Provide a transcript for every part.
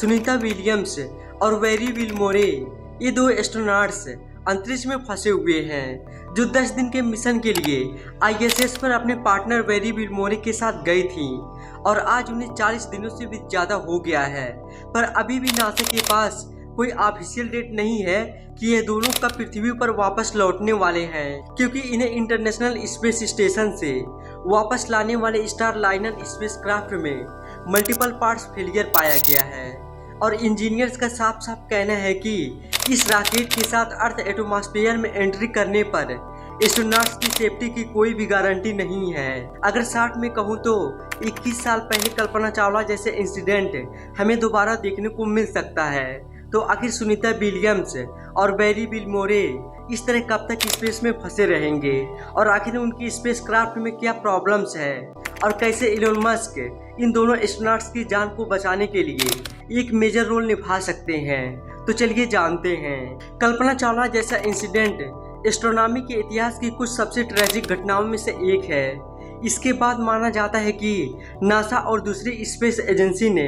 Sunita Williams और very विल्मोरे ये दो एस्ट्रोनॉट्स अंतरिक्ष में फंसे हुए हैं जो 10 दिन के मिशन के लिए आईएसएस पर अपने पार्टनर वेरी विल्मोरे के साथ गई थी और आज उन्हें 40 दिनों से भी ज़्यादा हो गया है। पर अभी भी नासा के पास कोई ऑफिशियल डेट नहीं है कि ये दोनों कब पृथ्वी पर वापस लौटने वाले हैं, क्योंकि इन्हें इंटरनेशनल स्पेस स्टेशन से वापस लाने वाले स्टार लाइनर स्पेसक्राफ्ट में मल्टीपल पार्ट्स फेलियर पाया गया है और इंजीनियर्स का साफ साफ कहना है कि इस रॉकेट के साथ अर्थ एटमॉस्फेयर में एंट्री करने पर एस्ट्रोनॉट्स की सेफ्टी की कोई भी गारंटी नहीं है। अगर शॉर्ट में कहूँ तो 21 साल पहले कल्पना चावला जैसे इंसिडेंट हमें दोबारा देखने को मिल सकता है। तो आखिर सुनीता विलियम्स और वेरी विल्मोरे इस तरह कब तक स्पेस में फंसे रहेंगे और आखिर उनकी स्पेसक्राफ्ट में क्या प्रॉब्लम्स है और कैसे इलोन मस्क इन दोनों एस्ट्रोनॉट्स की जान को बचाने के लिए एक मेजर रोल निभा सकते हैं। तो चलिए जानते हैं। कल्पना चावला जैसा इंसिडेंट एस्ट्रोनॉमी के इतिहास की कुछ सबसे ट्रेजिक घटनाओं में से एक है। इसके बाद माना जाता है कि नासा और दूसरी स्पेस एजेंसी ने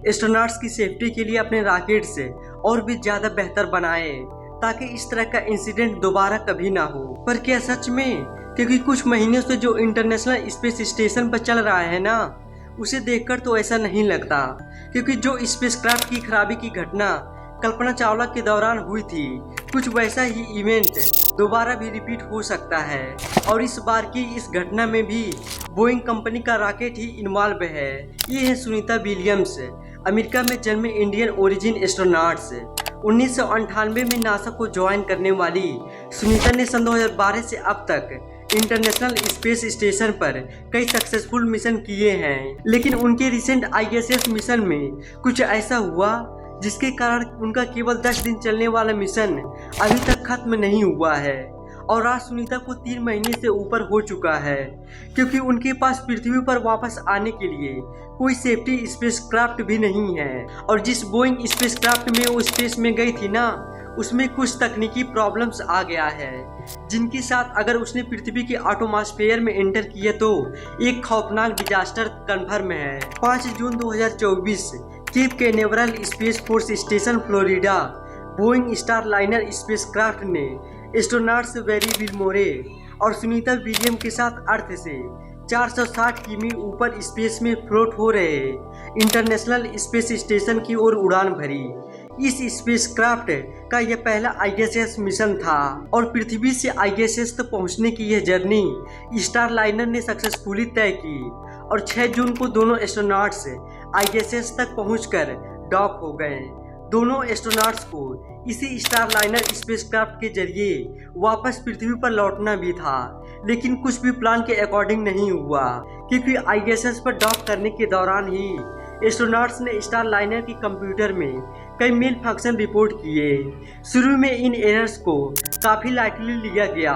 एस्ट्रोनॉट्स की सेफ्टी के लिए अपने रॉकेट से और भी ज़्यादा बेहतर बनाए ताकि इस तरह का इंसिडेंट दोबारा कभी ना हो। पर क्या सच में? क्योंकि कुछ महीनों से जो इंटरनेशनल स्पेस स्टेशन पर चल रहा है ना, उसे देखकर तो ऐसा नहीं लगता, क्योंकि जो स्पेसक्राफ्ट की खराबी की घटना कल्पना चावला के दौरान हुई थी, कुछ वैसा ही इवेंट दोबारा भी रिपीट हो सकता है। और इस बार की इस घटना में भी बोइंग कंपनी का रॉकेट ही इन्वॉल्व है। ये है सुनीता विलियम्स, अमेरिका में जन्मे इंडियन ओरिजिन एस्ट्रोनॉट्स। 1998 में नासा को ज्वाइन करने वाली सुनीता ने सन 2012 से अब तक इंटरनेशनल स्पेस स्टेशन पर कई सक्सेसफुल मिशन किए हैं, लेकिन उनके रिसेंट आईएसएस मिशन में कुछ ऐसा हुआ जिसके कारण उनका केवल 10 दिन चलने वाला मिशन अभी तक खत्म नहीं हुआ है। और आज सुनीता को 3 महीने से ऊपर हो चुका है, क्योंकि उनके पास पृथ्वी पर वापस आने के लिए कोई सेफ्टी स्पेसक्राफ्ट भी नहीं है। और जिस बोइंग स्पेसक्राफ्ट में वो स्पेस में गई थी ना, उसमें कुछ तकनीकी प्रॉब्लम्स आ गया है जिनके साथ अगर उसने पृथ्वी के एटमॉस्फेयर में एंटर किया तो एक खौफनाक डिजास्टर कन्फर्म है। 5 जून 2024 Cape Canaveral space force station Florida Boeing star liner spacecraft ने एस्ट्रोनॉट्स वेरी विल्मोरे और सुनीता विलियम के साथ अर्थ से 460 किमी ऊपर स्पेस में फ्लोट हो रहे इंटरनेशनल स्पेस स्टेशन की ओर उड़ान भरी। इस स्पेसक्राफ्ट का यह पहला आईएसएस मिशन था और पृथ्वी से आईएसएस तक पहुंचने की यह जर्नी स्टार लाइनर ने सक्सेसफुली तय की और 6 जून को दोनों एस्ट्रोनॉट्स आईएसएस तक पहुंचकर डॉक हो गए। दोनों एस्ट्रोनॉट्स को इसी स्टार लाइनर स्पेसक्राफ्ट के जरिए वापस पृथ्वी पर लौटना भी था, लेकिन कुछ भी प्लान के अकॉर्डिंग नहीं हुआ, क्योंकि आईएसएस पर डॉक करने के दौरान ही एस्ट्रोनॉट्स ने स्टार लाइनर के कंप्यूटर में कई मेल फंक्शन रिपोर्ट किए। शुरू में इन एरर्स को काफ़ी लाइटली लिया गया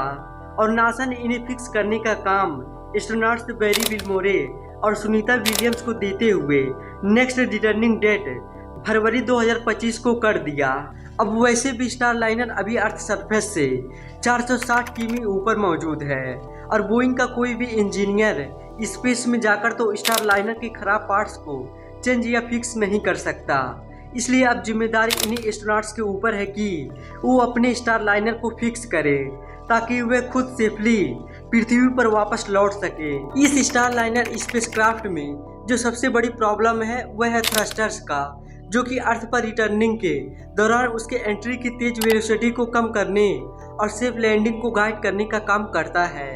और नासा ने इन्हें फिक्स करने का काम एस्ट्रोनॉट्स वेरी विल्मोरे और सुनीता विलियम्स को देते हुए नेक्स्ट रिटर्निंग डेट फरवरी 2025 को कर दिया। अब वैसे भी स्टार लाइनर अभी अर्थ सरफेस से 460 किमी ऊपर मौजूद है और बोइंग का कोई भी इंजीनियर स्पेस में जाकर तो स्टार लाइनर के खराब पार्ट्स को चेंज या फिक्स नहीं कर सकता। इसलिए अब जिम्मेदारी इन्हीं एस्ट्रोनॉट्स के ऊपर है कि वो अपने स्टार लाइनर को फिक्स करें ताकि वे खुद सेफली पृथ्वी पर वापस लौट सके। इस स्टार लाइनर स्पेसक्राफ्ट में जो सबसे बड़ी प्रॉब्लम है वह है थ्रस्टर्स का, जो कि अर्थ पर रिटर्निंग के दौरान उसके एंट्री की तेज वेलोसिटी को कम करने और सेफ लैंडिंग को गाइड करने का काम करता है।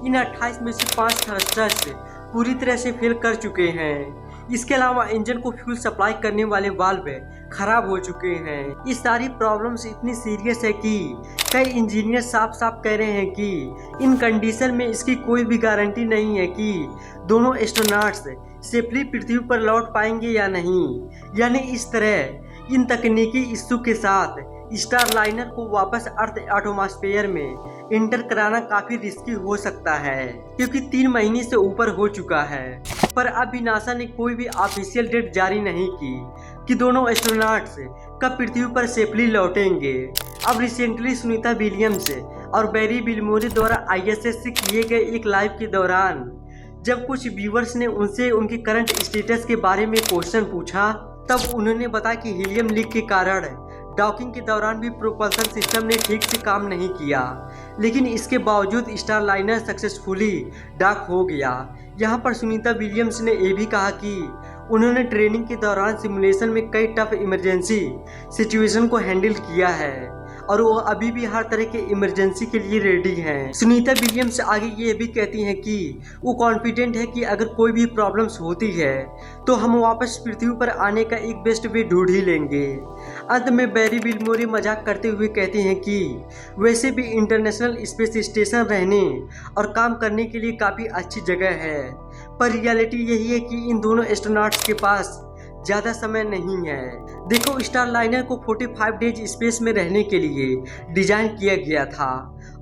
इन 28 में से 5 थ्रस्टर्स पूरी तरह से फेल कर चुके हैं। इसके अलावा इंजन को फ्यूल सप्लाई करने वाले वाल्व खराब हो चुके हैं। ये सारी प्रॉब्लम्स इतनी सीरियस है कि कई इंजीनियर साफ साफ कह रहे हैं कि इन कंडीशन में इसकी कोई भी गारंटी नहीं है कि दोनों एस्ट्रोनॉट्स सेफली पृथ्वी पर लौट पाएंगे या नहीं। यानी इस तरह इन तकनीकी इश्यू के साथ स्टार लाइनर को वापस अर्थ एटमॉस्फेयर में इंटर कराना काफ़ी रिस्की हो सकता है, क्योंकि 3 महीने से ऊपर हो चुका है। पर अभी नासा ने कोई भी ऑफिशियल डेट जारी नहीं की कि दोनों एस्ट्रोनॉट्स कब पृथ्वी पर सेफली लौटेंगे। अब रिसेंटली सुनीता विलियम्स और वेरी विल्मोरे द्वारा आईएसएस से किए गए एक लाइव के दौरान जब कुछ व्यूअर्स ने उनसे उनके करंट स्टेटस के बारे में क्वेश्चन पूछा तब उन्होंने बताया कि हीलियम लीक के कारण डॉकिंग के दौरान भी प्रोपल्शन सिस्टम ने ठीक से काम नहीं किया, लेकिन इसके बावजूद स्टारलाइनर सक्सेसफुली डॉक हो गया। यहाँ पर सुनीता विलियम्स ने यह भी कहा कि उन्होंने ट्रेनिंग के दौरान सिमुलेशन में कई टफ इमरजेंसी सिचुएशन को हैंडल किया है और वो अभी भी हर तरह के इमरजेंसी के लिए रेडी हैं। सुनीता विलियम्स आगे ये भी कहती हैं कि वो कॉन्फिडेंट है कि अगर कोई भी प्रॉब्लम्स होती है तो हम वापस पृथ्वी पर आने का एक बेस्ट वे ढूंढ ही लेंगे। अंत में बैरी विल्मोरे मजाक करते हुए कहते हैं कि वैसे भी इंटरनेशनल स्पेस स्टेशन रहने और काम करने के लिए काफ़ी अच्छी जगह है, पर रियलिटी यही है कि इन दोनों एस्ट्रोनॉट्स के पास ज़्यादा समय नहीं है। देखो, स्टारलाइनर को 45 डेज स्पेस में रहने के लिए डिजाइन किया गया था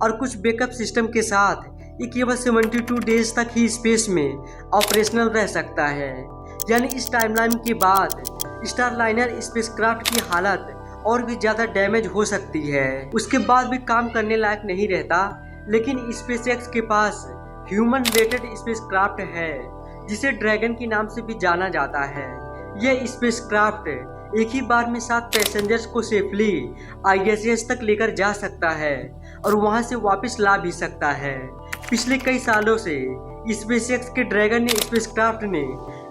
और कुछ बैकअप सिस्टम के साथ ये केवल 72 डेज तक ही स्पेस में ऑपरेशनल रह सकता है। यानी इस टाइमलाइन के बाद स्टारलाइनर स्पेसक्राफ्ट की हालत और भी ज़्यादा डैमेज हो सकती है, उसके बाद भी काम करने लायक नहीं रहता। लेकिन स्पेसएक्स के पास ह्यूमन रिलेटेड स्पेसक्राफ्ट है जिसे ड्रैगन के नाम से भी जाना जाता है। यह स्पेसक्राफ्ट एक ही बार में 7 पैसेंजर्स को सेफली ISS तक लेकर जा सकता है और वहां से वापस ला भी सकता है। पिछले कई सालों से स्पेसएक्स के ड्रैगन स्पेसक्राफ्ट ने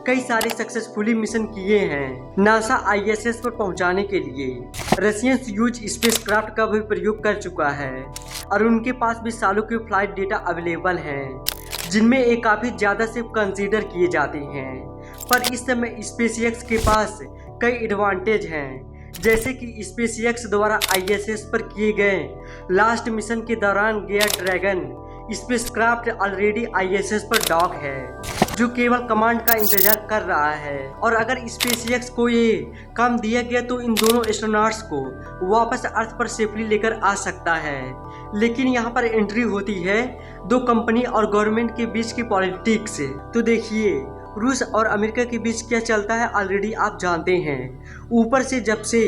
कई सारे सक्सेसफुली मिशन किए हैं। नासा ISS पर पहुंचाने के लिए रशियंस यूज स्पेसक्राफ्ट का भी प्रयोग कर चुका है और उनके पास भी सालों के फ्लाइट डेटा अवेलेबल हैं, जिनमें एक काफ़ी ज़्यादा से कंसीडर किए जाते हैं। पर इस समय स्पेसएक्स के पास कई एडवांटेज हैं, जैसे कि स्पेसएक्स द्वारा ISS पर किए गए लास्ट मिशन के दौरान गया ड्रैगन स्पेसक्राफ्ट ऑलरेडी ISS पर डॉक है, जो केवल कमांड का इंतजार कर रहा है। और अगर स्पेसएक्स को ये काम दिया गया तो इन दोनों एस्ट्रोनॉट्स को वापस अर्थ पर सेफली लेकर आ सकता है। लेकिन यहाँ पर एंट्री होती है दो कंपनी और गवर्नमेंट के बीच की पॉलिटिक्स से। तो देखिए, रूस और अमेरिका के बीच क्या चलता है ऑलरेडी आप जानते हैं। ऊपर से जब से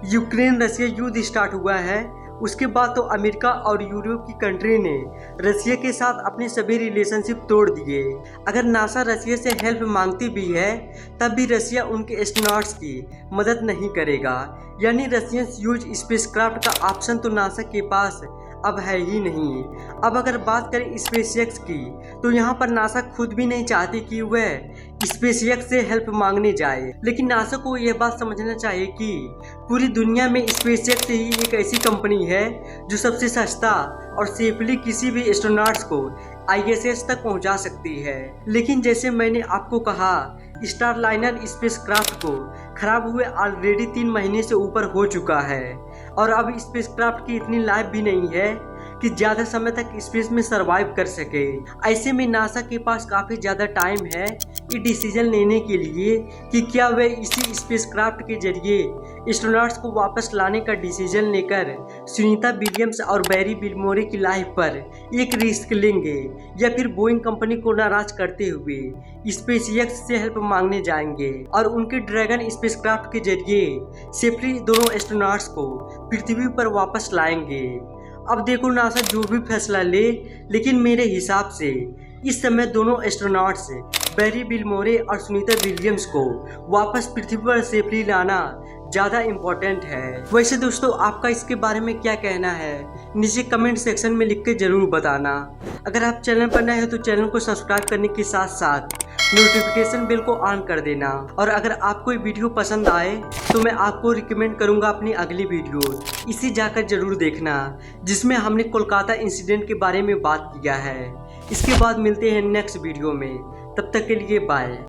यूक्रेन रशिया युद्ध स्टार्ट हुआ है उसके बाद तो अमेरिका और यूरोप की कंट्री ने रशिया के साथ अपने सभी रिलेशनशिप तोड़ दिए। अगर नासा रशिया से हेल्प मांगती भी है तब भी रशिया उनके एस्ट्रोनॉट्स की मदद नहीं करेगा। यानी रशियन यूज स्पेसक्राफ्ट का ऑप्शन तो नासा के पास अब है ही नहीं। अब अगर बात करें स्पेसएक्स की तो यहाँ पर नासा खुद भी नहीं चाहती कि वह स्पेसएक्स से हेल्प मांगने जाए, लेकिन नासा को यह बात समझना चाहिए कि पूरी दुनिया में स्पेसएक्स ही एक ऐसी कंपनी है जो सबसे सस्ता और सेफली किसी भी एस्ट्रोनॉट्स को ISS तक पहुंचा सकती है। लेकिन जैसे मैंने आपको कहा, स्टारलाइनर स्पेसक्राफ्ट को खराब हुए ऑलरेडी 3 महीने से ऊपर हो चुका है और अब स्पेसक्राफ्ट की इतनी लाइफ भी नहीं है कि ज़्यादा समय तक स्पेस में सरवाइव कर सके। ऐसे में नासा के पास काफ़ी ज़्यादा टाइम है ये डिसीजन लेने के लिए कि क्या वे इसी स्पेसक्राफ्ट के जरिए एस्ट्रोनॉट्स को वापस लाने का डिसीजन लेकर सुनीता विलियम्स और बैरी विल्मोरे की लाइफ पर एक रिस्क लेंगे, या फिर बोइंग कंपनी को नाराज करते हुए स्पेसएक्स से हेल्प मांगने जाएंगे और उनके ड्रैगन स्पेसक्राफ्ट के जरिए सेफली दोनों एस्ट्रोनॉट्स को पृथ्वी पर वापस लाएंगे। अब देखो, नासा जो भी फैसला ले, लेकिन मेरे हिसाब से इस समय दोनों एस्ट्रोनॉट्स बैरी विल्मोरे और सुनीता विलियम्स को वापस पृथ्वी पर सेफली लाना ज़्यादा इम्पोर्टेंट है। वैसे दोस्तों, आपका इसके बारे में क्या कहना है नीचे कमेंट सेक्शन में लिख के ज़रूर बताना। अगर आप चैनल पर नए हो तो चैनल को सब्सक्राइब करने के साथ साथ नोटिफिकेशन बेल को ऑन कर देना। और अगर आपको ये वीडियो पसंद आए तो मैं आपको रिकमेंड करूंगा अपनी अगली वीडियो इसे जाकर जरूर देखना, जिसमें हमने कोलकाता इंसिडेंट के बारे में बात किया है। इसके बाद मिलते हैं नेक्स्ट वीडियो में, तब तक के लिए बाय।